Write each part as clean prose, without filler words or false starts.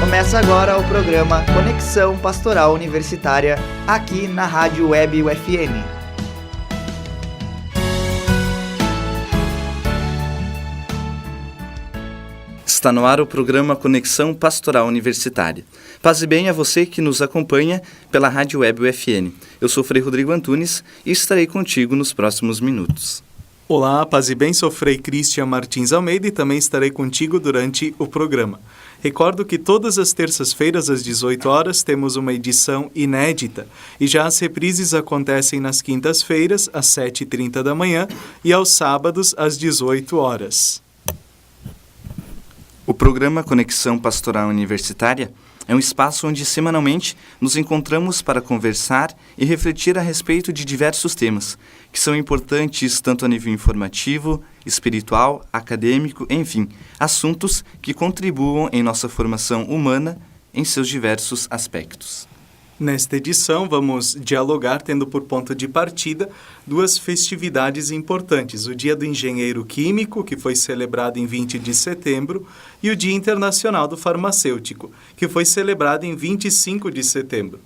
Começa agora o programa Conexão Pastoral Universitária, aqui na Rádio Web UFN. Está no ar o programa Conexão Pastoral Universitária. Paz e bem a você que nos acompanha pela Rádio Web UFN. Eu sou Frei Rodrigo Antunes e estarei contigo nos próximos minutos. Olá, paz e bem, sou Frei Cristian Martins Almeida e também estarei contigo durante o programa. Recordo que todas as terças-feiras às 18 horas temos uma edição inédita e já as reprises acontecem nas quintas-feiras às 7h30 da manhã e aos sábados às 18 horas. O programa Conexão Pastoral Universitária é um espaço onde semanalmente nos encontramos para conversar e refletir a respeito de diversos temas, que são importantes tanto a nível informativo, espiritual, acadêmico, enfim, assuntos que contribuam em nossa formação humana em seus diversos aspectos. Nesta edição, vamos dialogar tendo por ponto de partida duas festividades importantes, o Dia do Engenheiro Químico, que foi celebrado em 20 de setembro, e o Dia Internacional do Farmacêutico, que foi celebrado em 25 de setembro.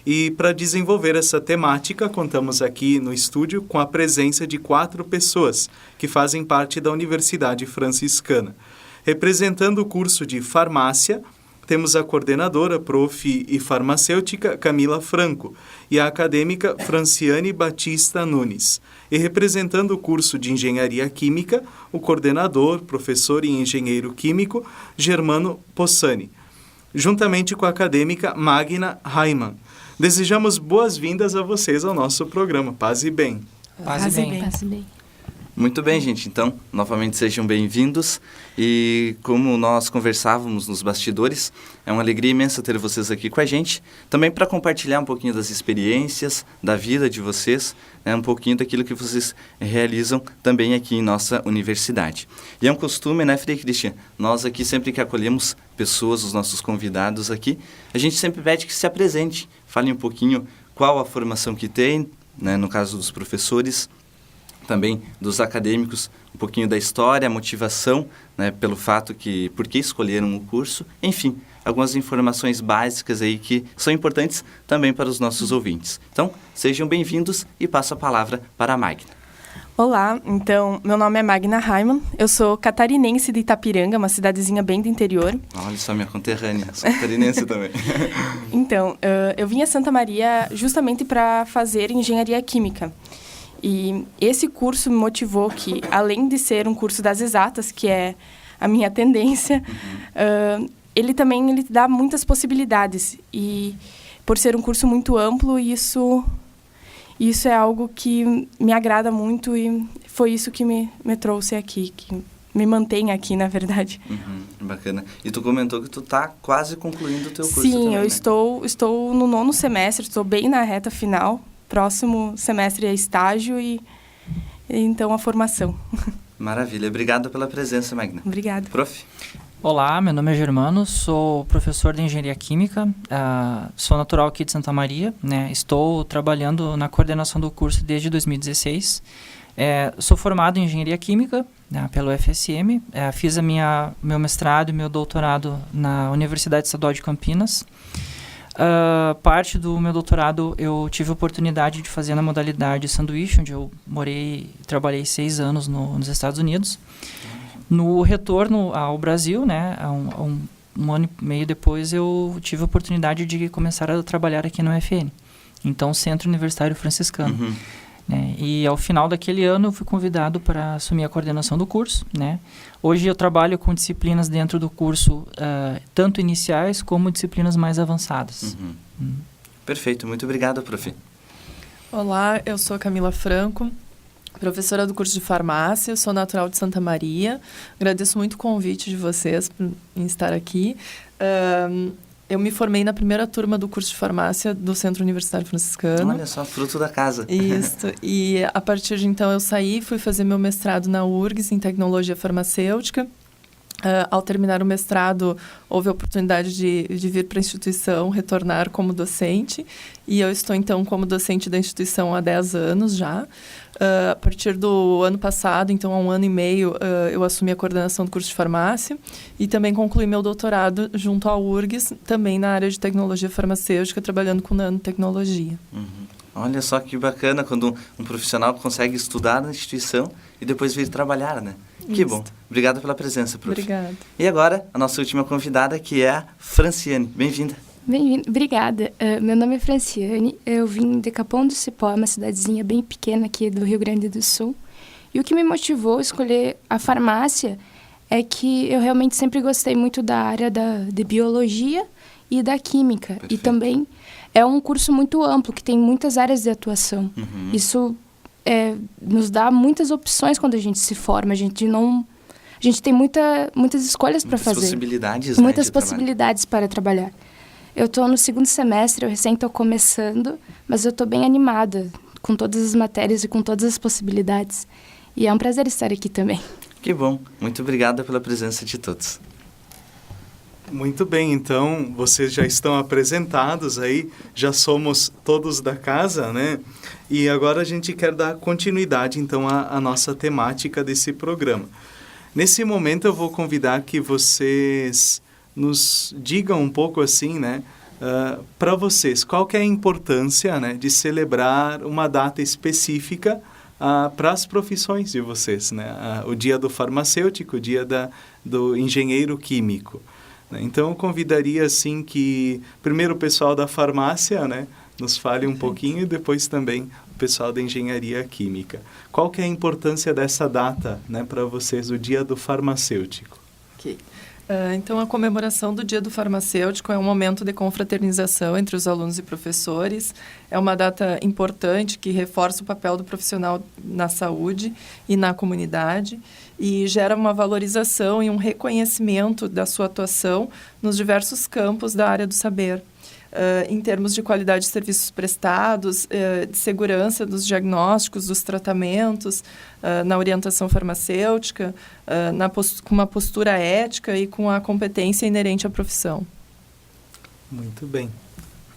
E para desenvolver essa temática, contamos aqui no estúdio com a presença de 4 pessoas que fazem parte da Universidade Franciscana. Representando o curso de farmácia, temos a coordenadora, prof. e farmacêutica Camila Franco e a acadêmica Franciane Batista Nunes. E representando o curso de Engenharia Química, o coordenador, professor e engenheiro químico Germano Possani, juntamente com a acadêmica Magna Raimann. Desejamos boas-vindas a vocês ao nosso programa. Paz e bem. Paz e bem. Paz e bem. Muito bem, gente. Então, novamente sejam bem-vindos. E como nós conversávamos nos bastidores, é uma alegria imensa ter vocês aqui com a gente. Também para compartilhar um pouquinho das experiências, da vida de vocês, um pouquinho daquilo que vocês realizam também aqui em nossa universidade. E é um costume, né, Frei Cristian? Nós aqui, sempre que acolhemos pessoas, os nossos convidados aqui, a gente sempre pede que se apresente. Fale um pouquinho qual a formação que tem, né, no caso dos professores, também dos acadêmicos, um pouquinho da história, a motivação, né, pelo fato que, por que escolheram o curso, enfim, algumas informações básicas aí que são importantes também para os nossos ouvintes. Então, sejam bem-vindos e passo a palavra para a Magna. Olá, então, meu nome é Magna Raimann, eu sou catarinense de Itapiranga, uma cidadezinha bem do interior. Olha só, minha conterrânea, sou catarinense também. Então, eu vim a Santa Maria justamente para fazer engenharia química. E esse curso me motivou que, além de ser um curso das exatas, que é a minha tendência, ele dá muitas possibilidades. E, por ser um curso muito amplo, isso é algo que me agrada muito e foi isso que me trouxe aqui, que me mantém aqui, na verdade. Bacana. E tu comentou que tu tá quase concluindo o teu curso. Sim, também, eu né? estou no 9º semestre, estou bem na reta final. Próximo semestre é estágio e então a formação. Maravilha. Obrigado pela presença, Magna. Obrigada. Prof? Olá, meu nome é Germano, sou professor de Engenharia Química, sou natural aqui de Santa Maria, né? Estou trabalhando na coordenação do curso desde 2016. Sou formado em Engenharia Química, né, pelo UFSM, fiz meu mestrado e meu doutorado na Universidade Estadual de Campinas. Parte do meu doutorado eu tive a oportunidade de fazer na modalidade sanduíche, onde eu trabalhei 6 anos nos Estados Unidos. No retorno ao Brasil, né, um ano e meio depois, eu tive a oportunidade de começar a trabalhar aqui no UFN, então Centro Universitário Franciscano. Né, e ao final daquele ano eu fui convidado para assumir a coordenação do curso, né. Hoje eu trabalho com disciplinas dentro do curso, tanto iniciais como disciplinas mais avançadas. Perfeito, muito obrigado, prof. Olá, eu sou Camila Franco, professora do curso de farmácia, sou natural de Santa Maria. Agradeço muito o convite de vocês em estar aqui. Eu me formei na primeira turma do curso de farmácia do Centro Universitário Franciscano. Olha só, fruto da casa. Isso. E a partir de então eu fui fazer meu mestrado na URGS em tecnologia farmacêutica. Ao terminar o mestrado, houve a oportunidade de vir para a instituição, retornar como docente. E eu estou, então, como docente da instituição há 10 anos já. A partir do ano passado, então há 1 ano e meio, eu assumi a coordenação do curso de farmácia e também concluí meu doutorado junto à URGS, também na área de tecnologia farmacêutica, trabalhando com nanotecnologia. Olha só que bacana quando um profissional consegue estudar na instituição e depois vir trabalhar, né? Que bom. Obrigado pela presença, prof. Obrigada. E agora, a nossa última convidada, que é a Franciane. Bem-vinda. Bem-vindo. Obrigada. Meu nome é Franciane. Eu vim de Capão do Cipó, uma cidadezinha bem pequena aqui do Rio Grande do Sul. E o que me motivou a escolher a farmácia é que eu realmente sempre gostei muito da área de biologia e da química. Perfeito. E também é um curso muito amplo, que tem muitas áreas de atuação. Isso nos dá muitas opções quando a gente se forma. A gente tem muitas escolhas para fazer. Possibilidades, Muitas de possibilidades para trabalhar. Eu estou no 2º semestre, eu recém estou começando, mas eu estou bem animada com todas as matérias e com todas as possibilidades. E é um prazer estar aqui também. Que bom. Muito obrigada pela presença de todos. Muito bem, então, vocês já estão apresentados aí, já somos todos da casa, né? E agora a gente quer dar continuidade, então, à nossa temática desse programa. Nesse momento eu vou convidar que vocês nos digam um pouco assim, né? Para vocês, qual que é a importância, né, de celebrar uma data específica para as profissões de vocês, né? O dia do farmacêutico, o dia do engenheiro químico. Então, eu convidaria, assim, que primeiro o pessoal da farmácia, né, nos fale um pouquinho e depois também o pessoal da engenharia química. Qual que é a importância dessa data, né, para vocês, o dia do farmacêutico? Ok. Então, a comemoração do Dia do Farmacêutico é um momento de confraternização entre os alunos e professores. É uma data importante que reforça o papel do profissional na saúde e na comunidade e gera uma valorização e um reconhecimento da sua atuação nos diversos campos da área do saber. Em termos de qualidade de serviços prestados, de segurança dos diagnósticos, dos tratamentos, na orientação farmacêutica, com uma postura ética e com a competência inerente à profissão. Muito bem.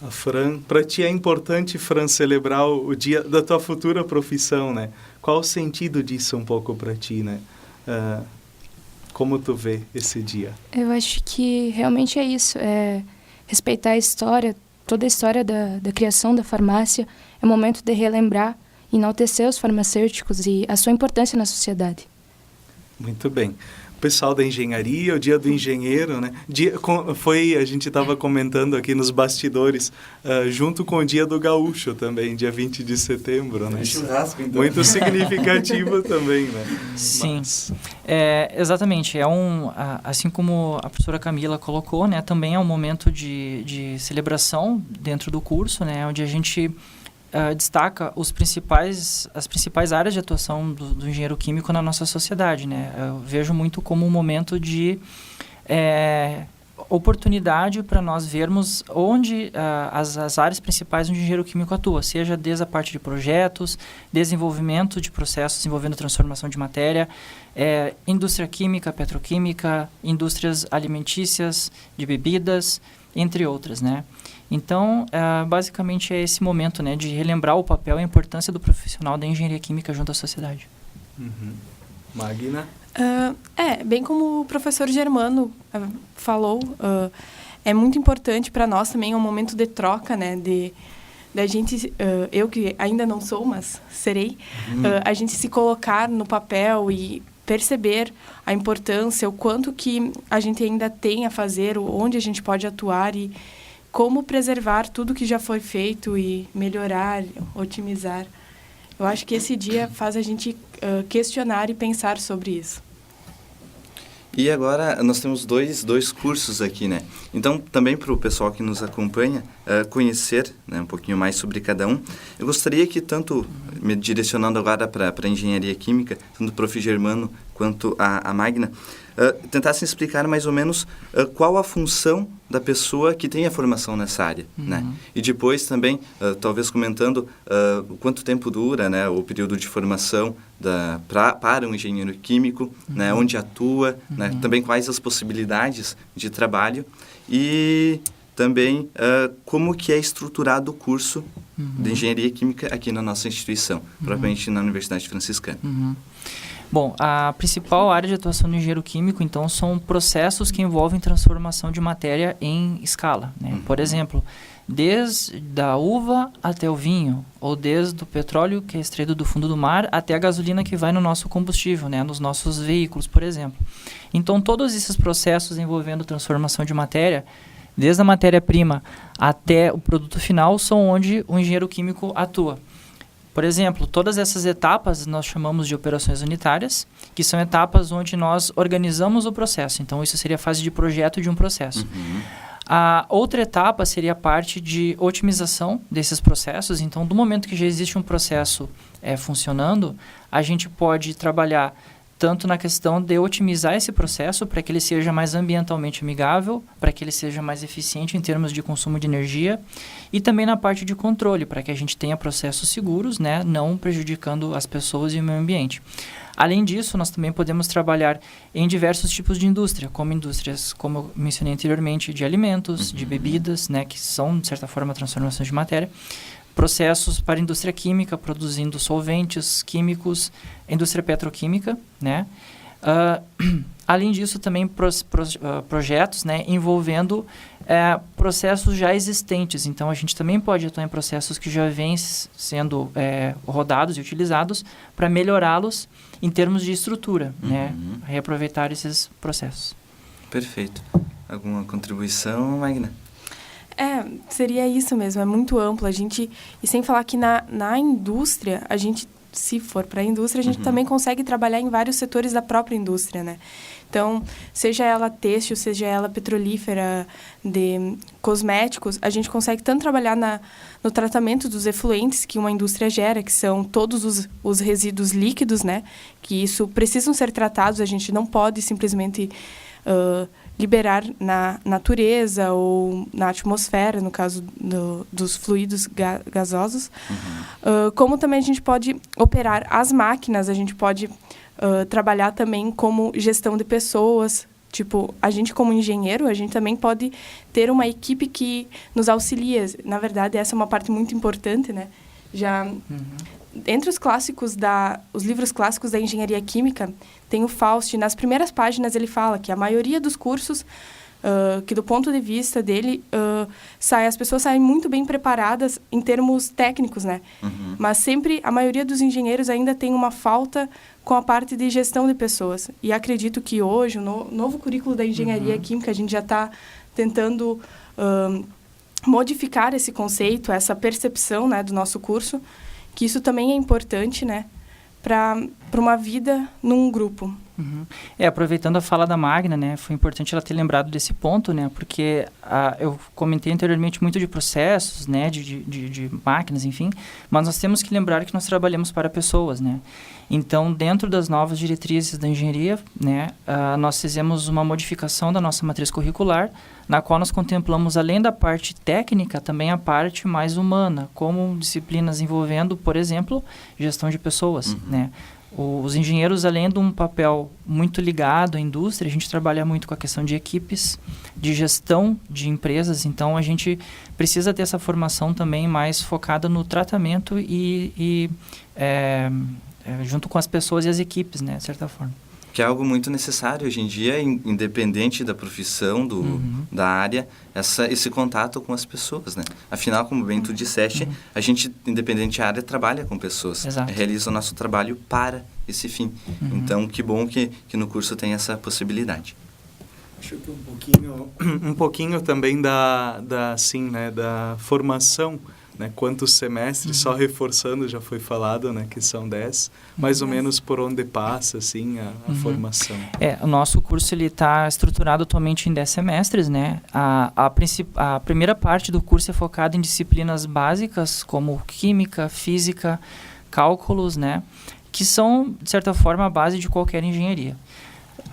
A Fran, para ti é importante, Fran, celebrar o dia da tua futura profissão, né? Qual o sentido disso um pouco para ti, né? Como tu vê esse dia? Eu acho que realmente é isso, respeitar a história, toda a história da criação da farmácia. É o momento de relembrar, enaltecer os farmacêuticos e a sua importância na sociedade. Muito bem. O pessoal da engenharia, o dia do engenheiro, né? A gente estava comentando aqui nos bastidores, junto com o dia do gaúcho também, dia 20 de setembro, né? Churrasco, então. Muito significativo também, né? Sim, exatamente. Assim como a professora Camila colocou, né, também é um momento de celebração dentro do curso, né, onde a gente destaca as principais áreas de atuação do engenheiro químico na nossa sociedade, né? Eu vejo muito como um momento de oportunidade para nós vermos onde as áreas principais onde o engenheiro químico atua, seja desde a parte de projetos, desenvolvimento de processos envolvendo transformação de matéria, indústria química, petroquímica, indústrias alimentícias, de bebidas, entre outras, né? Então, basicamente é esse momento, né, de relembrar o papel e a importância do profissional da engenharia química junto à sociedade. Magna? Bem como o professor Germano falou, é muito importante para nós também, é um momento de troca, né, da gente, eu que ainda não sou, mas serei, a gente se colocar no papel e perceber a importância, o quanto que a gente ainda tem a fazer, onde a gente pode atuar e como preservar tudo que já foi feito e melhorar, otimizar. Eu acho que esse dia faz a gente questionar e pensar sobre isso. E agora nós temos dois cursos aqui, né? Então, também para o pessoal que nos acompanha conhecer, né, um pouquinho mais sobre cada um, eu gostaria que tanto, me direcionando agora para a engenharia química, tanto o prof. Germano quanto a Magna, tentassem explicar mais ou menos qual a função da pessoa que tem a formação nessa área, né? E depois também, talvez comentando quanto tempo dura, né, o período de formação para um engenheiro químico, né, onde atua, né, também quais as possibilidades de trabalho e também como que é estruturado o curso de engenharia química aqui na nossa instituição, propriamente na Universidade Franciscana. Bom, a principal área de atuação do engenheiro químico, então, são processos que envolvem transformação de matéria em escala, né? Por exemplo, desde a uva até o vinho, ou desde o petróleo que é extraído do fundo do mar até a gasolina que vai no nosso combustível, né? Nos nossos veículos, por exemplo. Então, todos esses processos envolvendo transformação de matéria, desde a matéria-prima até o produto final, são onde o engenheiro químico atua. Por exemplo, todas essas etapas nós chamamos de operações unitárias, que são etapas onde nós organizamos o processo. Então, isso seria a fase de projeto de um processo. A outra etapa seria a parte de otimização desses processos. Então, do momento que já existe um processo funcionando, a gente pode trabalhar tanto na questão de otimizar esse processo para que ele seja mais ambientalmente amigável, para que ele seja mais eficiente em termos de consumo de energia, e também na parte de controle, para que a gente tenha processos seguros, né, não prejudicando as pessoas e o meio ambiente. Além disso, nós também podemos trabalhar em diversos tipos de indústria, como indústrias, como eu mencionei anteriormente, de alimentos, de bebidas, né, que são, de certa forma, transformações de matéria, processos para a indústria química, produzindo solventes químicos, indústria petroquímica, né? Além disso, também projetos, né, envolvendo processos já existentes. Então, a gente também pode atuar em processos que já vêm sendo rodados e utilizados para melhorá-los em termos de estrutura, né? Reaproveitar esses processos. Perfeito. Alguma contribuição, Magna? Seria isso mesmo, é muito amplo. E sem falar que na indústria, a gente, se for para a indústria, a gente também consegue trabalhar em vários setores da própria indústria, né? Então, seja ela têxtil, seja ela petrolífera, de cosméticos, a gente consegue tanto trabalhar no tratamento dos efluentes que uma indústria gera, que são todos os resíduos líquidos, né? Que isso precisam ser tratados, a gente não pode simplesmente liberar na natureza ou na atmosfera, no caso dos fluidos gasosos. Como também a gente pode operar as máquinas, a gente pode trabalhar também como gestão de pessoas. Tipo, a gente como engenheiro, a gente também pode ter uma equipe que nos auxilia. Na verdade, essa é uma parte muito importante, né? Já entre os livros clássicos da engenharia química, tem o Faust. Nas primeiras páginas ele fala que a maioria dos cursos, que do ponto de vista dele, as pessoas saem muito bem preparadas em termos técnicos, né? Mas sempre a maioria dos engenheiros ainda tem uma falta com a parte de gestão de pessoas. E acredito que hoje, o novo currículo da engenharia química, a gente já está tentando modificar esse conceito, essa percepção, né, do nosso curso, que isso também é importante, né, para uma vida num grupo. Aproveitando a fala da Magna, né, foi importante ela ter lembrado desse ponto, né, porque eu comentei anteriormente muito de processos, né, de máquinas, enfim, mas nós temos que lembrar que nós trabalhamos para pessoas, né. Então, dentro das novas diretrizes da engenharia, né, nós fizemos uma modificação da nossa matriz curricular, na qual nós contemplamos, além da parte técnica, também a parte mais humana, como disciplinas envolvendo, por exemplo, gestão de pessoas, né. Os engenheiros, além de um papel muito ligado à indústria, a gente trabalha muito com a questão de equipes, de gestão de empresas. Então, a gente precisa ter essa formação também mais focada no tratamento e junto com as pessoas e as equipes, né, de certa forma. Que é algo muito necessário hoje em dia, independente da profissão, da área, esse contato com as pessoas, né? Afinal, como bem tu disseste, a gente, independente da área, trabalha com pessoas. Exato. Realiza o nosso trabalho para esse fim. Então, que bom que no curso tem essa possibilidade. Acho que um pouquinho também da formação, né? Quantos semestres, só reforçando, já foi falado, né, que são 10, mais ou menos por onde passa, assim, a formação. O nosso curso está estruturado atualmente em 10 semestres, né? A primeira parte do curso é focada em disciplinas básicas, como química, física, cálculos, né? Que são, de certa forma, a base de qualquer engenharia.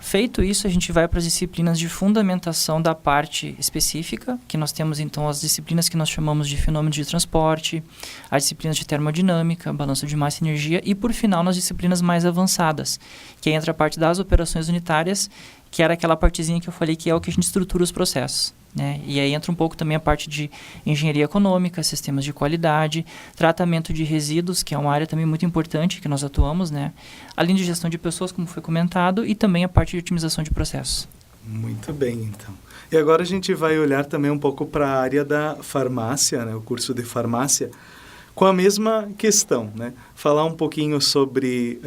Feito isso, a gente vai para as disciplinas de fundamentação da parte específica, que nós temos então as disciplinas que nós chamamos de fenômenos de transporte, as disciplinas de termodinâmica, balanço de massa e energia, e por final nas disciplinas mais avançadas, que entra a parte das operações unitárias, que era aquela partezinha que eu falei que é o que a gente estrutura os processos, né? E aí entra um pouco também a parte de engenharia econômica, sistemas de qualidade, tratamento de resíduos, que é uma área também muito importante que nós atuamos, né? Além de gestão de pessoas, como foi comentado, e também a parte de otimização de processos. Muito bem, então. E agora a gente vai olhar também um pouco para a área da farmácia, né? O curso de farmácia, com a mesma questão, né? Falar um pouquinho sobre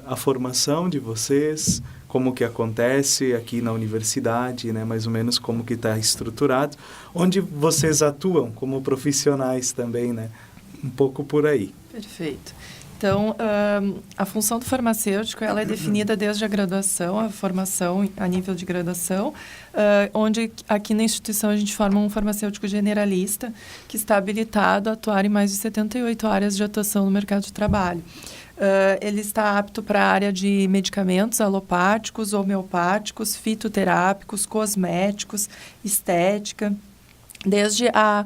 a formação de vocês, como que acontece aqui na universidade, né? Mais ou menos como que está estruturado, onde vocês atuam como profissionais também, né? Um pouco por aí. Perfeito. Então, a função do farmacêutico ela é definida desde a graduação, a formação a nível de graduação, onde aqui na instituição a gente forma um farmacêutico generalista que está habilitado a atuar em mais de 78 áreas de atuação no mercado de trabalho. Ele está apto para a área de medicamentos alopáticos, homeopáticos, fitoterápicos, cosméticos, estética, desde a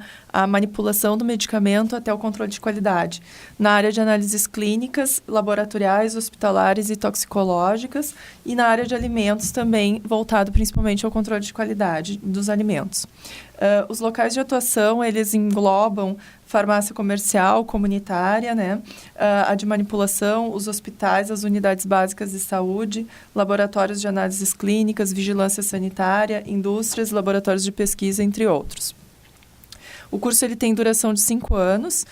manipulação do medicamento até o controle de qualidade. Na área de análises clínicas, laboratoriais, hospitalares e toxicológicas, e na área de alimentos também, voltado principalmente ao controle de qualidade dos alimentos. Os locais de atuação, eles englobam farmácia comercial, comunitária, né? A de manipulação, os hospitais, as unidades básicas de saúde, laboratórios de análises clínicas, vigilância sanitária, indústrias, laboratórios de pesquisa, entre outros. O curso ele tem duração de 5 anos,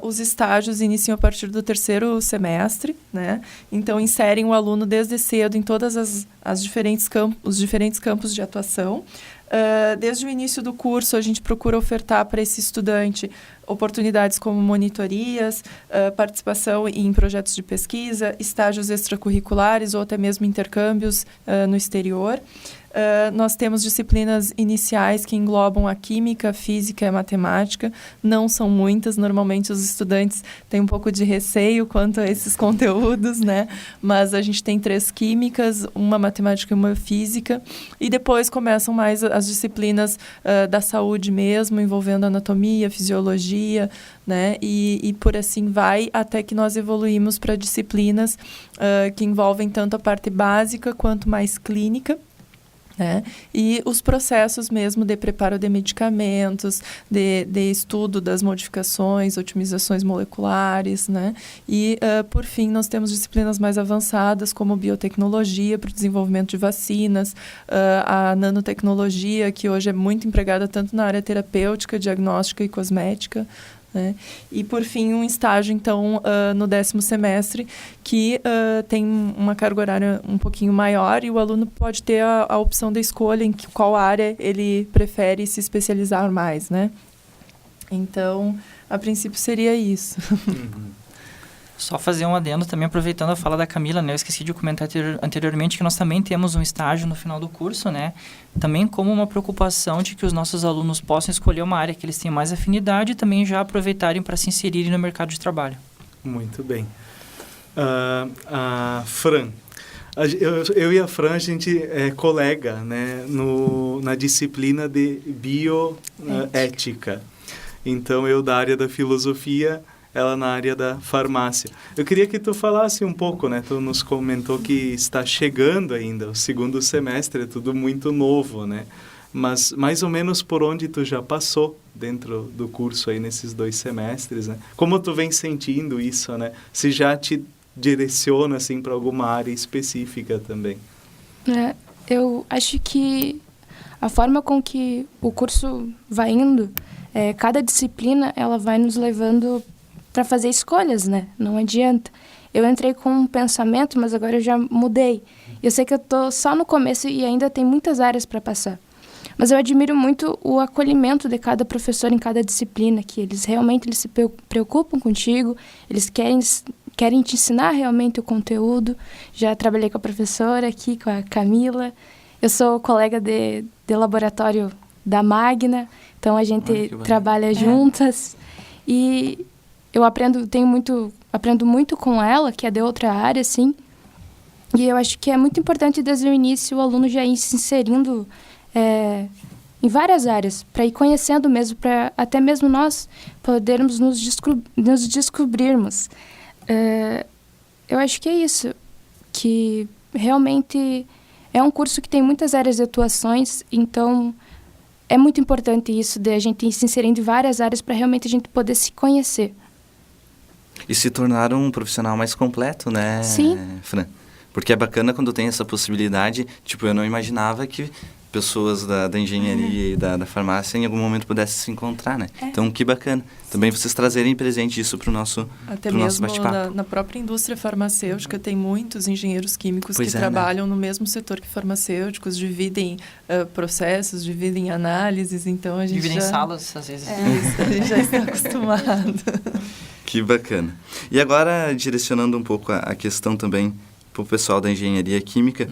os estágios iniciam a partir do 3º semestre, né? Então, inserem o aluno desde cedo em todas os diferentes campos de atuação. Desde o início do curso, a gente procura ofertar para esse estudante oportunidades como monitorias, participação em projetos de pesquisa, estágios extracurriculares ou até mesmo intercâmbios no exterior. Nós temos disciplinas iniciais que englobam a química, a física e a matemática. Não são muitas, normalmente os estudantes têm um pouco de receio quanto a esses conteúdos, né? Mas a gente tem 3 químicas, uma matemática e uma física. E depois começam mais as disciplinas da saúde mesmo, envolvendo anatomia, fisiologia, né? E por assim vai, até que nós evoluímos para disciplinas que envolvem tanto a parte básica quanto mais clínica. E os processos mesmo de preparo de medicamentos, de estudo das modificações, otimizações moleculares, né? E, por fim, nós temos disciplinas mais avançadas, como biotecnologia para o desenvolvimento de vacinas, a nanotecnologia, que hoje é muito empregada tanto na área terapêutica, diagnóstica e cosmética, né? E, por fim, um estágio, então, no 10º semestre, que tem uma carga horária um pouquinho maior e o aluno pode ter a opção da escolha em qual área ele prefere se especializar mais, né? Então, a princípio, seria isso. Só fazer um adendo também, aproveitando a fala da Camila, né? Eu esqueci de comentar anteriormente que nós também temos um estágio no final do curso, né? Também como uma preocupação de que os nossos alunos possam escolher uma área que eles tenham mais afinidade e também já aproveitarem para se inserirem no mercado de trabalho. Muito bem. A Fran. Eu e a Fran, a gente é colega, né? Na disciplina de bioética. Então, eu da área da filosofia, ela na área da farmácia. Eu queria que tu falasse um pouco, né? Tu nos comentou que está chegando ainda, o 2º semestre, é tudo muito novo, né? Mas mais ou menos por onde tu já passou dentro do curso aí nesses 2 semestres, né? Como tu vem sentindo isso, né? Se já te direciona, assim, para alguma área específica também. Eu acho que a forma com que o curso vai indo, cada disciplina, ela vai nos levando para fazer escolhas, né? Não adianta. Eu entrei com um pensamento, mas agora eu já mudei. Eu sei que eu tô só no começo e ainda tem muitas áreas para passar. Mas eu admiro muito o acolhimento de cada professor em cada disciplina, que eles realmente se preocupam contigo, eles querem te ensinar realmente o conteúdo. Já trabalhei com a professora aqui, com a Camila. Eu sou colega de laboratório da Magna, então a gente trabalha juntas. E eu aprendo muito com ela, que é de outra área, assim. E eu acho que é muito importante desde o início o aluno já ir se inserindo em várias áreas, para ir conhecendo mesmo, para até mesmo nós podermos nos descobrirmos. Eu acho que é isso, que realmente é um curso que tem muitas áreas de atuações, então é muito importante isso de a gente ir se inserindo em várias áreas para realmente a gente poder se conhecer. E se tornar um profissional mais completo, né, Sim. Fran? Porque é bacana quando tem essa possibilidade. Tipo, eu não imaginava que pessoas da engenharia e da farmácia em algum momento pudessem se encontrar, né? Então, que bacana. Também vocês trazerem presente isso para o nosso bate-papo. Até mesmo na própria indústria farmacêutica tem muitos engenheiros químicos que trabalham no mesmo setor que farmacêuticos, dividem processos, dividem análises, então a gente dividem salas, às vezes. A gente já está acostumado. Que bacana. E agora, direcionando um pouco a questão também para o pessoal da engenharia química,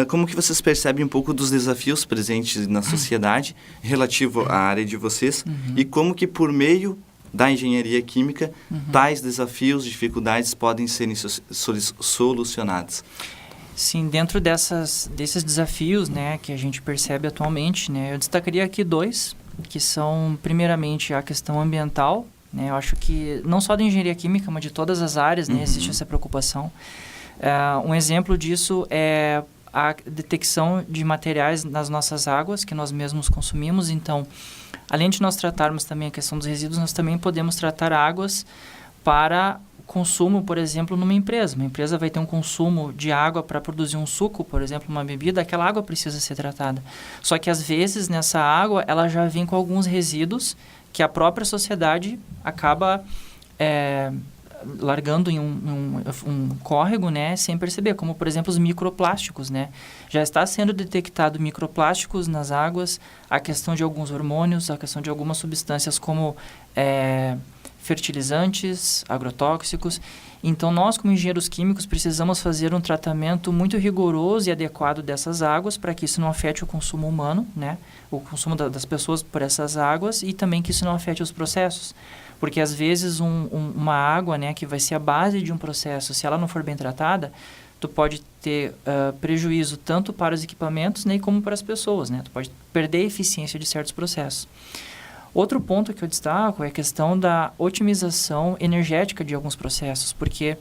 como que vocês percebem um pouco dos desafios presentes na sociedade relativo à área de vocês e como que por meio da engenharia química tais desafios, dificuldades podem serem solucionados? Sim, dentro desses desafios, né, que a gente percebe atualmente, né, eu destacaria aqui 2, que são primeiramente a questão ambiental, né, eu acho que não só da engenharia química, mas de todas as áreas, né, existe essa preocupação. Um exemplo disso é a detecção de materiais nas nossas águas que nós mesmos consumimos. Então, além de nós tratarmos também a questão dos resíduos, nós também podemos tratar águas para consumo, por exemplo, numa empresa. Uma empresa vai ter um consumo de água para produzir um suco, por exemplo, uma bebida, aquela água precisa ser tratada. Só que, às vezes, nessa água, ela já vem com alguns resíduos que a própria sociedade acaba largando em um córrego, né, sem perceber, como, por exemplo, os microplásticos, né? Já está sendo detectado microplásticos nas águas, a questão de alguns hormônios, a questão de algumas substâncias como fertilizantes, agrotóxicos. Então, nós, como engenheiros químicos, precisamos fazer um tratamento muito rigoroso e adequado dessas águas para que isso não afete o consumo humano, né? O consumo das pessoas por essas águas e também que isso não afete os processos. Porque, às vezes, uma água, né, que vai ser a base de um processo, se ela não for bem tratada, tu pode ter prejuízo tanto para os equipamentos, né, como para as pessoas, né? Tu pode perder a eficiência de certos processos. Outro ponto que eu destaco é a questão da otimização energética de alguns processos, porque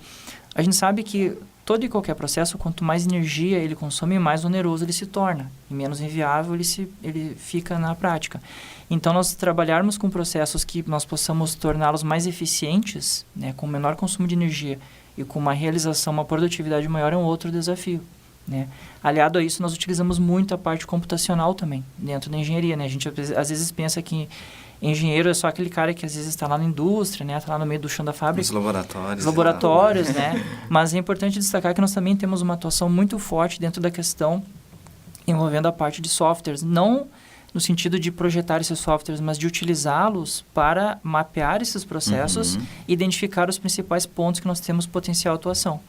a gente sabe que todo e qualquer processo, quanto mais energia ele consome, mais oneroso ele se torna, e menos inviável ele fica na prática. Então, nós trabalharmos com processos que nós possamos torná-los mais eficientes, né, com menor consumo de energia e com uma realização, uma produtividade maior é um outro desafio, né? Aliado a isso, nós utilizamos muito a parte computacional também, dentro da engenharia, né? A gente às vezes pensa que engenheiro é só aquele cara que às vezes está lá na indústria, né? Está lá no meio do chão da fábrica. Os laboratórios. Os laboratórios, né? Mas é importante destacar que nós também temos uma atuação muito forte dentro da questão envolvendo a parte de softwares. Não no sentido de projetar esses softwares, mas de utilizá-los para mapear esses processos e identificar os principais pontos que nós temos potencial atuação.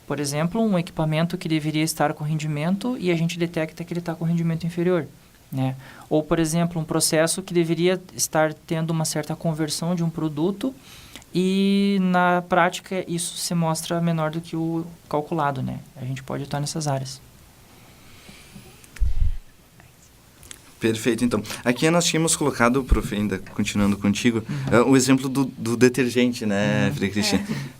Por exemplo, um equipamento que deveria estar com rendimento e a gente detecta que ele está com rendimento inferior, né? Ou, por exemplo, um processo que deveria estar tendo uma certa conversão de um produto e, na prática, isso se mostra menor do que o calculado, né? A gente pode atuar nessas áreas. Perfeito, então. Aqui nós tínhamos colocado, prof, ainda continuando contigo, o exemplo do detergente, né, Frei Cristian?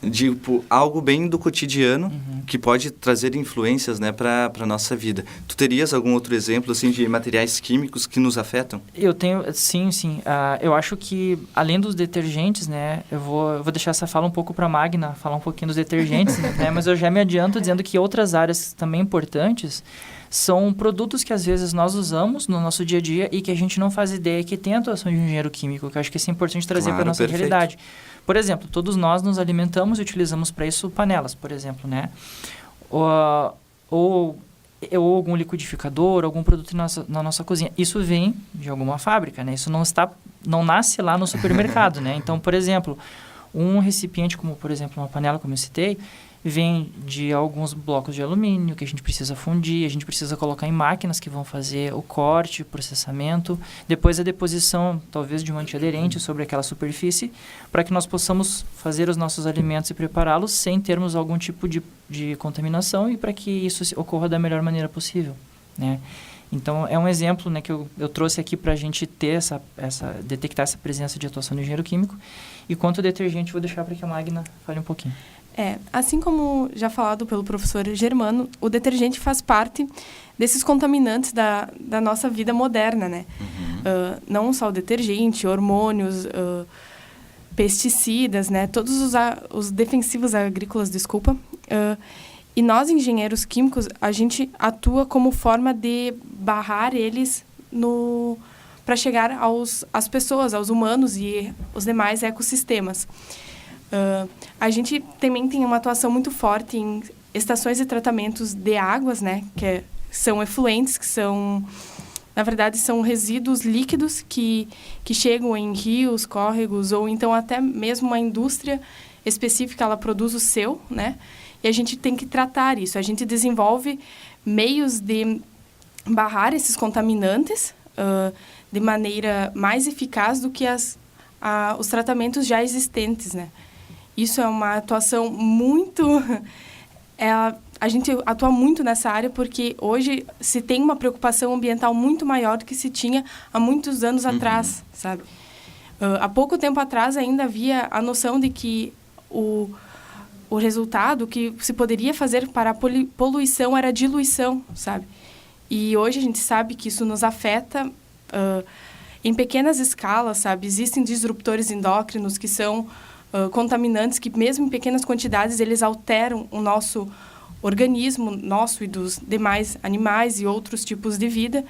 Tipo, algo bem do cotidiano que pode trazer influências, né, para a nossa vida. Tu terias algum outro exemplo, assim, de materiais químicos que nos afetam? Eu tenho, sim. Eu acho que, além dos detergentes, né, eu vou deixar essa fala um pouco para a Magna, falar um pouquinho dos detergentes, né, mas eu já me adianto dizendo que outras áreas também importantes são produtos que às vezes nós usamos no nosso dia a dia e que a gente não faz ideia que tem a atuação de um engenheiro químico, que eu acho que isso é importante trazer para a nossa realidade. Por exemplo, todos nós nos alimentamos e utilizamos para isso panelas, por exemplo, né? Ou algum liquidificador, algum produto na nossa cozinha. Isso vem de alguma fábrica, né? Isso não nasce lá no supermercado, né? Então, por exemplo, um recipiente como, por exemplo, uma panela, como eu citei, vem de alguns blocos de alumínio que a gente precisa fundir, a gente precisa colocar em máquinas que vão fazer o corte, o processamento, depois a deposição, talvez, de um antiaderente sobre aquela superfície, para que nós possamos fazer os nossos alimentos e prepará-los sem termos algum tipo de contaminação e para que isso ocorra da melhor maneira possível, né? Então, é um exemplo, né, que eu trouxe aqui para a gente ter detectar essa presença de atuação do engenheiro químico. E quanto ao detergente, vou deixar para que a Magna fale um pouquinho. Assim como já falado pelo professor Germano, o detergente faz parte desses contaminantes da nossa vida moderna, né? Não só o detergente, hormônios, pesticidas, né? Todos os defensivos agrícolas, e nós, engenheiros químicos, a gente atua como forma de barrar eles para chegar às pessoas, aos humanos e os demais ecossistemas. A gente também tem uma atuação muito forte em estações de tratamentos de águas, né? Que são efluentes, que são, na verdade, são resíduos líquidos que chegam em rios, córregos, ou então até mesmo uma indústria específica, ela produz o seu, né? E a gente tem que tratar isso. A gente desenvolve meios de barrar esses contaminantes de maneira mais eficaz do que os tratamentos já existentes, né? Isso é uma atuação muito... a gente atua muito nessa área porque hoje se tem uma preocupação ambiental muito maior do que se tinha há muitos anos atrás, sabe? Há pouco tempo atrás ainda havia a noção de que o resultado que se poderia fazer para a poluição era a diluição, sabe? E hoje a gente sabe que isso nos afeta em pequenas escalas, sabe? Existem disruptores endócrinos que são contaminantes que, mesmo em pequenas quantidades, eles alteram o nosso organismo, nosso e dos demais animais e outros tipos de vida.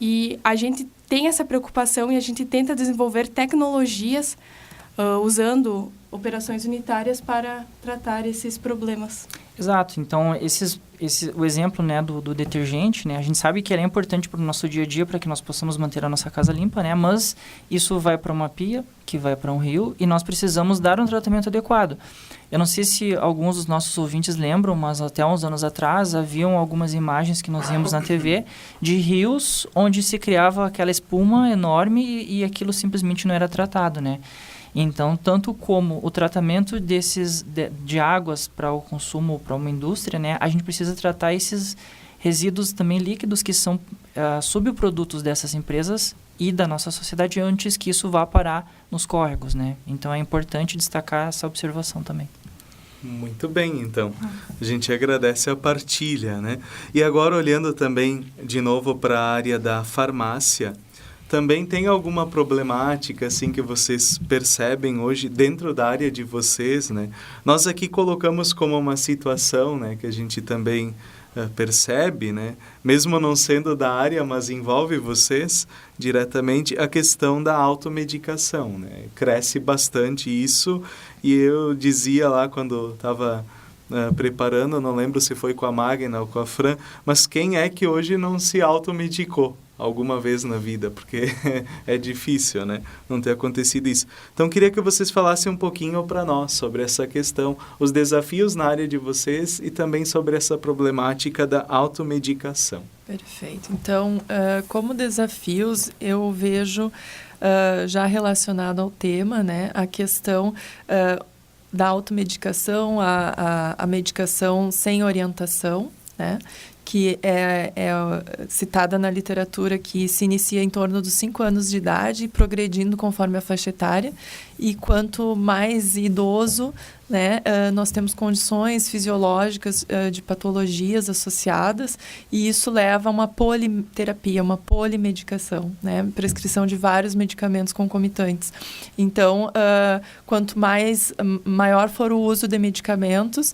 E a gente tem essa preocupação e a gente tenta desenvolver tecnologias usando operações unitárias para tratar esses problemas. Exato. Então, o exemplo, né, do detergente, né, a gente sabe que ele é importante para o nosso dia a dia, para que nós possamos manter a nossa casa limpa, né, mas isso vai para uma pia, que vai para um rio, e nós precisamos dar um tratamento adequado. Eu não sei se alguns dos nossos ouvintes lembram, mas até uns anos atrás haviam algumas imagens que nós víamos na TV de rios onde se criava aquela espuma enorme e aquilo simplesmente não era tratado, né? Então, tanto como o tratamento de águas para o consumo, para uma indústria, né, a gente precisa tratar esses resíduos também líquidos que são subprodutos dessas empresas e da nossa sociedade antes que isso vá parar nos córregos, né? Então, é importante destacar essa observação também. Muito bem, então. A gente agradece a partilha, né? E agora, olhando também de novo para a área da farmácia, também tem alguma problemática assim que vocês percebem hoje dentro da área de vocês, né? Nós aqui colocamos como uma situação, né, que a gente também percebe, né, mesmo não sendo da área, mas envolve vocês diretamente, a questão da automedicação, né? Cresce bastante isso e eu dizia lá quando estava preparando, não lembro se foi com a Magna ou com a Fran, mas quem é que hoje não se automedicou alguma vez na vida, porque é difícil, né, não ter acontecido isso. Então, queria que vocês falassem um pouquinho para nós sobre essa questão, os desafios na área de vocês e também sobre essa problemática da automedicação. Perfeito. Então, como desafios, eu vejo já relacionado ao tema, né, a questão da automedicação, a medicação sem orientação, né, que é citada na literatura, que se inicia em torno dos 5 anos de idade, progredindo conforme a faixa etária. E quanto mais idoso, né, nós temos condições fisiológicas de patologias associadas, e isso leva a uma politerapia, uma polimedicação, né, prescrição de vários medicamentos concomitantes. Então, quanto maior for o uso de medicamentos,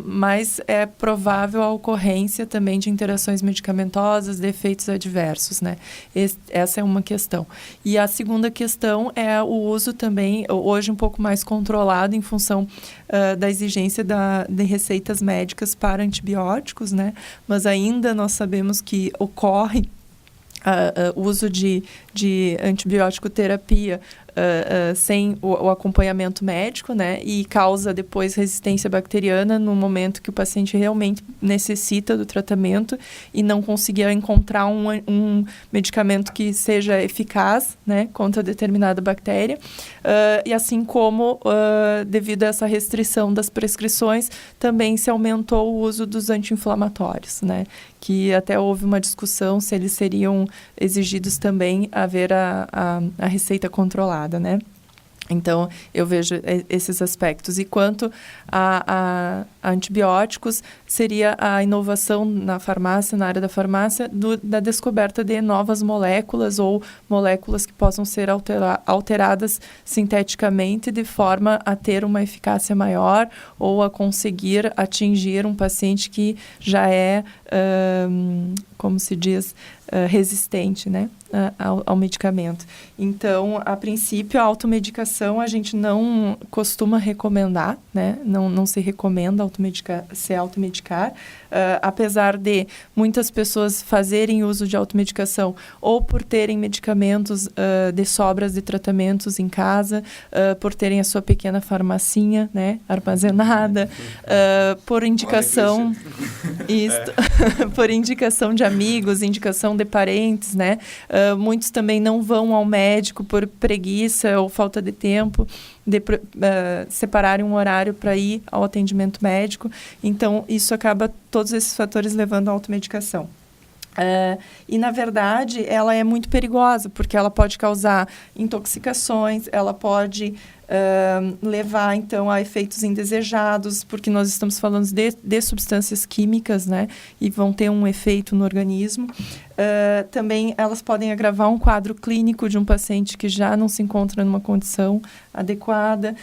mais é provável a ocorrência também de interações medicamentosas, de efeitos adversos, né? Essa é uma questão. E a segunda questão é o uso também, hoje um pouco mais controlado em função da exigência de receitas médicas para antibióticos, né? Mas ainda nós sabemos que ocorre uso de antibiótico terapia sem o acompanhamento médico, né? E causa depois resistência bacteriana no momento que o paciente realmente necessita do tratamento e não conseguir encontrar um medicamento que seja eficaz, né? Contra determinada bactéria. E assim como, devido a essa restrição das prescrições, também se aumentou o uso dos anti-inflamatórios, né? Que até houve uma discussão se eles seriam exigidos também a haver a receita controlada, né? Então, eu vejo esses aspectos. E quanto a antibióticos, seria a inovação na farmácia, na área da farmácia, da descoberta de novas moléculas ou moléculas que possam ser alteradas sinteticamente de forma a ter uma eficácia maior ou a conseguir atingir um paciente que já é, como se diz, resistente, né, ao medicamento. Então, a princípio, a automedicação a gente não costuma recomendar, né, não se recomenda se automedicar, apesar de muitas pessoas fazerem uso de automedicação ou por terem medicamentos de sobras de tratamentos em casa, por terem a sua pequena farmacinha, né, armazenada, por indicação, por indicação de amigos, indicação de parentes, né? Muitos também não vão ao médico por preguiça ou falta de tempo de separarem um horário para ir ao atendimento médico. Então, isso acaba todos esses fatores levando à automedicação. E, na verdade, ela é muito perigosa, porque ela pode causar intoxicações, ela pode levar, então, a efeitos indesejados, porque nós estamos falando de substâncias químicas, né? E vão ter um efeito no organismo. Também elas podem agravar um quadro clínico de um paciente que já não se encontra numa condição adequada,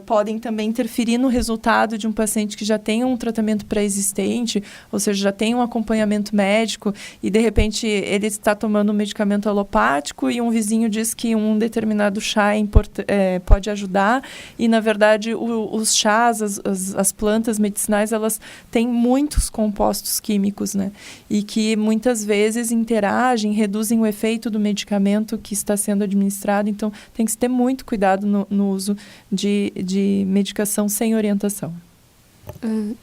podem também interferir no resultado de um paciente que já tem um tratamento pré-existente, ou seja, já tem um acompanhamento médico e, de repente, ele está tomando um medicamento alopático e um vizinho diz que um determinado chá pode ajudar e, na verdade, os chás, as plantas medicinais, elas têm muitos compostos químicos, né? E que, muitas vezes, interagem, reduzem o efeito do medicamento que está sendo administrado. Então, tem que se ter muito cuidado no uso de medicação sem orientação.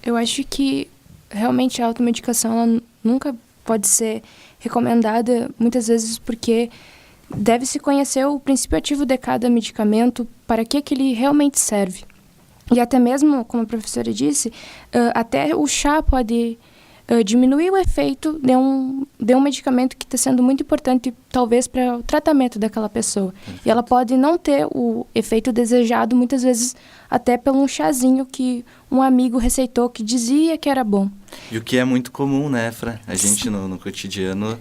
Eu acho que, realmente, a automedicação ela nunca pode ser recomendada, muitas vezes porque deve-se conhecer o princípio ativo de cada medicamento, para que ele realmente serve. E até mesmo, como a professora disse, até o chá pode diminuir o efeito de um medicamento que está sendo muito importante, talvez, para o tratamento daquela pessoa. E ela pode não ter o efeito desejado, muitas vezes, até por um chazinho que um amigo receitou, que dizia que era bom. E o que é muito comum, né, Fra? A gente, no cotidiano,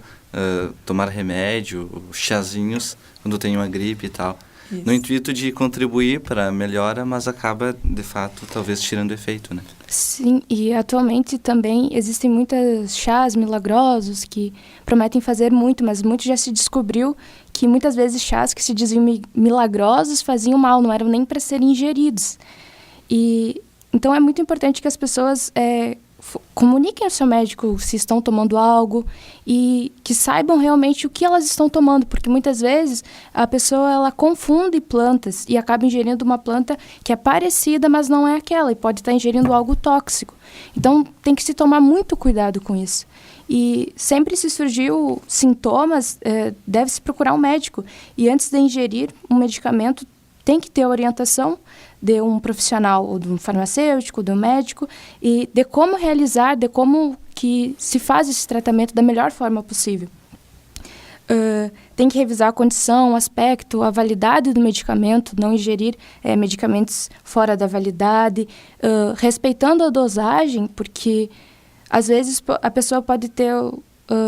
tomar remédio, chazinhos, quando tem uma gripe e tal. Isso. No intuito de contribuir para a melhora, mas acaba, de fato, talvez tirando efeito, né? Sim, e atualmente também existem muitos chás milagrosos que prometem fazer muito, mas muito já se descobriu que muitas vezes chás que se diziam milagrosos faziam mal, não eram nem para serem ingeridos. E então é muito importante que as pessoas comuniquem ao seu médico se estão tomando algo e que saibam realmente o que elas estão tomando, porque muitas vezes a pessoa ela confunde plantas e acaba ingerindo uma planta que é parecida, mas não é aquela, e pode estar ingerindo algo tóxico. Então tem que se tomar muito cuidado com isso. E sempre se surgiu sintomas, deve-se procurar um médico. E antes de ingerir um medicamento, tem que ter orientação de um profissional, ou de um farmacêutico, de um médico, e de como realizar, de como que se faz esse tratamento da melhor forma possível. Tem que revisar a condição, o aspecto, a validade do medicamento, não ingerir medicamentos fora da validade, respeitando a dosagem, porque às vezes a pessoa pode ter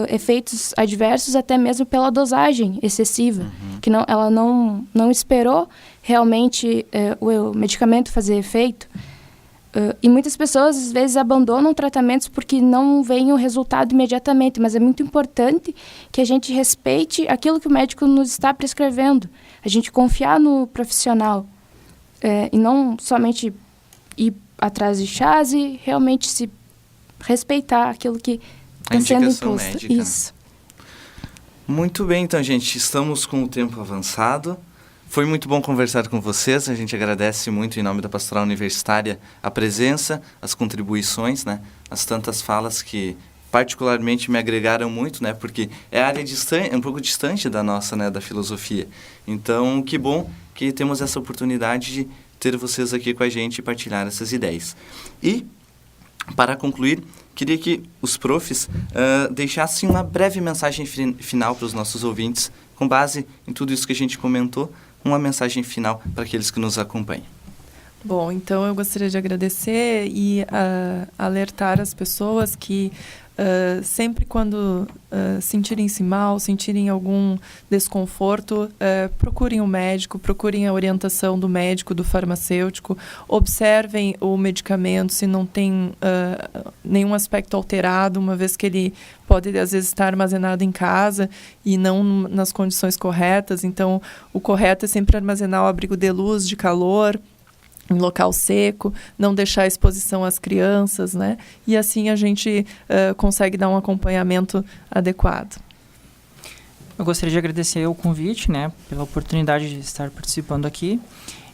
efeitos adversos até mesmo pela dosagem excessiva, que ela não esperou realmente o medicamento fazer efeito. E muitas pessoas, às vezes, abandonam tratamentos porque não veem o resultado imediatamente, mas é muito importante que a gente respeite aquilo que o médico nos está prescrevendo, a gente confiar no profissional, e não somente ir atrás de chás e realmente se respeitar aquilo que está sendo imposto. Médica. Isso. Muito bem, então, gente, estamos com o tempo avançado. Foi muito bom conversar com vocês. A gente agradece muito, em nome da Pastoral Universitária, a presença, as contribuições, né? As tantas falas que particularmente me agregaram muito, né? Porque é área distante, um pouco distante da nossa, né? Da filosofia. Então, que bom que temos essa oportunidade de ter vocês aqui com a gente e partilhar essas ideias. E, para concluir, queria que os profs deixassem uma breve mensagem final para os nossos ouvintes, com base em tudo isso que a gente comentou, uma mensagem final para aqueles que nos acompanham. Bom, então eu gostaria de agradecer e alertar as pessoas que sempre quando sentirem-se mal, sentirem algum desconforto, procurem um médico, procurem a orientação do médico, do farmacêutico, observem o medicamento se não tem nenhum aspecto alterado, uma vez que ele pode, às vezes, estar armazenado em casa e não nas condições corretas. Então, o correto é sempre armazenar o abrigo de luz, de calor, em local seco, não deixar exposição às crianças, né? E assim a gente consegue dar um acompanhamento adequado. Eu gostaria de agradecer o convite, né, pela oportunidade de estar participando aqui.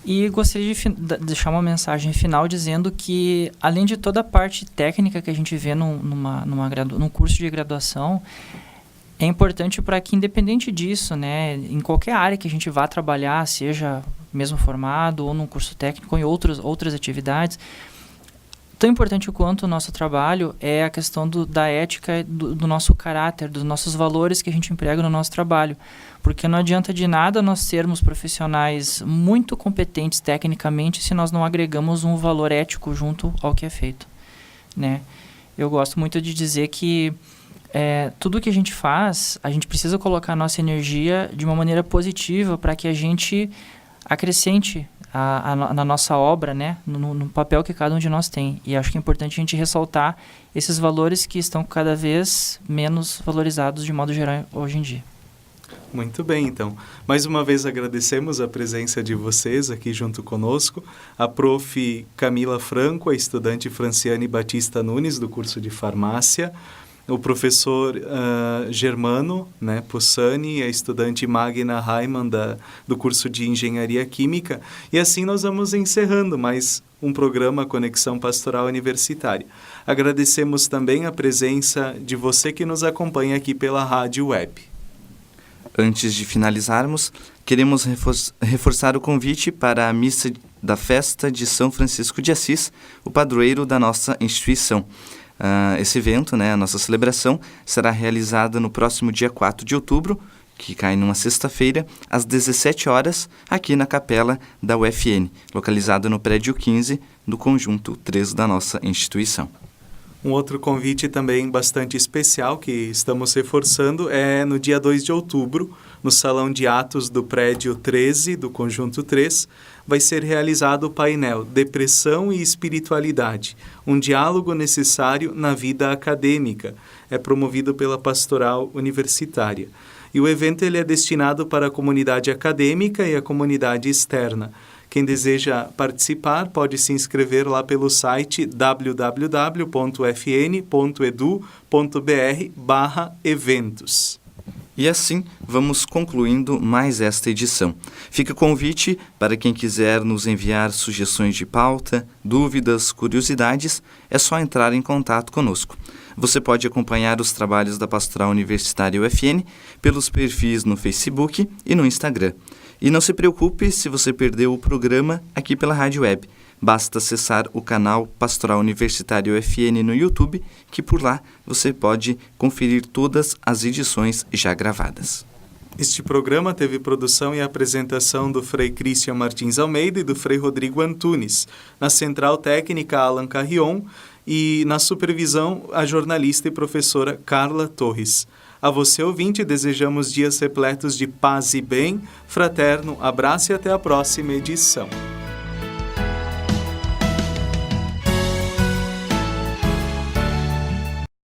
E gostaria de deixar uma mensagem final dizendo que, além de toda a parte técnica que a gente vê num curso de graduação, é importante para que, independente disso, né, em qualquer área que a gente vá trabalhar, seja mesmo formado ou num curso técnico ou em outras atividades, tão importante quanto o nosso trabalho é a questão da ética, do nosso caráter, dos nossos valores que a gente emprega no nosso trabalho. Porque não adianta de nada nós sermos profissionais muito competentes tecnicamente se nós não agregamos um valor ético junto ao que é feito, né? Eu gosto muito de dizer que tudo que a gente faz, a gente precisa colocar a nossa energia de uma maneira positiva para que a gente acrescente na nossa obra, né, no papel que cada um de nós tem. E acho que é importante a gente ressaltar esses valores que estão cada vez menos valorizados de modo geral hoje em dia. Muito bem, então. Mais uma vez agradecemos a presença de vocês aqui junto conosco. A prof. Camila Franco, a estudante Franciane Batista Nunes, do curso de farmácia. O professor Germano, né, Pussani, a estudante Magna Raimann do curso de Engenharia Química. E assim nós vamos encerrando mais um programa Conexão Pastoral Universitária. Agradecemos também a presença de você que nos acompanha aqui pela Rádio Web. Antes de finalizarmos, queremos reforçar o convite para a missa da festa de São Francisco de Assis, o padroeiro da nossa instituição. Esse evento, né, a nossa celebração, será realizada no próximo dia 4 de outubro, que cai numa sexta-feira, às 17 horas, aqui na capela da UFN, localizada no prédio 15 do conjunto 3 da nossa instituição. Um outro convite também bastante especial que estamos reforçando é no dia 2 de outubro, no Salão de Atos do prédio 13 do conjunto 3, vai ser realizado o painel Depressão e Espiritualidade, um diálogo necessário na vida acadêmica. É promovido pela Pastoral Universitária. E o evento ele é destinado para a comunidade acadêmica e a comunidade externa. Quem deseja participar pode se inscrever lá pelo site www.fn.edu.br/eventos. E assim, vamos concluindo mais esta edição. Fica o convite para quem quiser nos enviar sugestões de pauta, dúvidas, curiosidades, é só entrar em contato conosco. Você pode acompanhar os trabalhos da Pastoral Universitária UFN pelos perfis no Facebook e no Instagram. E não se preocupe se você perdeu o programa aqui pela Rádio Web. Basta acessar o canal Pastoral Universitária UFN no YouTube, que por lá você pode conferir todas as edições já gravadas. Este programa teve produção e apresentação do Frei Cristian Martins Almeida e do Frei Rodrigo Antunes. Na Central Técnica, Alan Carrion, e na supervisão, a jornalista e professora Carla Torres. A você, ouvinte, desejamos dias repletos de paz e bem. Fraterno abraço e até a próxima edição.